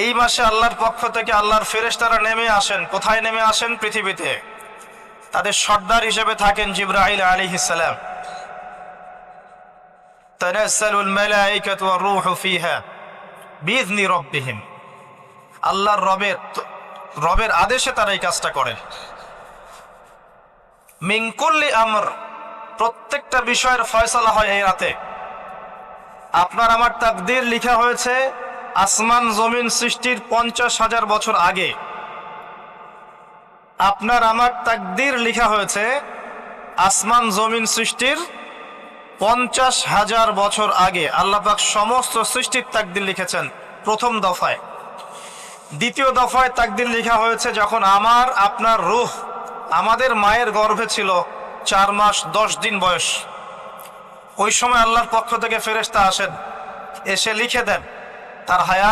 এই মাসে আল্লাহর পক্ষ থেকে আল্লাহর ফেরেশতারা নেমে আসেন। কোথায় নেমে আসেন? পৃথিবীতে। তাদের সর্দার হিসেবে থাকেন জিবরাইল আলাইহিস সালাম। তানাজ্জালুল মালায়েকাতু ওয়ার রূহু ফিহা বিইذনি রাব্বিহিম। আল্লাহর রবের আদেশে তারা এই কাজটা করেন। মিন কুল্লি আমর, প্রত্যেকটা বিষয়ের ফয়সালা হয় এই রাতে। আপনার আমার তাকদীর লিখা হয়েছে আসমান জমিন সৃষ্টির 50,000 বছর আগে। আপনার আমার তাকদীর লিখা হয়েছে আসমান জমিন সৃষ্টির 50,000 বছর আগে। আল্লাহ পাক সমস্ত সৃষ্টির তাকদীর লিখেছেন প্রথম দফায়। দ্বিতীয় দফায় তাকদীর লেখা হয়েছে যখন আমার আপনার রূহ আমাদের মায়ের গর্ভে ছিল 4 মাস 10 দিন বয়স। ওই সময় আল্লাহর পক্ষ থেকে ফেরেশতা আসেন, এসে লিখে দেন তার হায়াত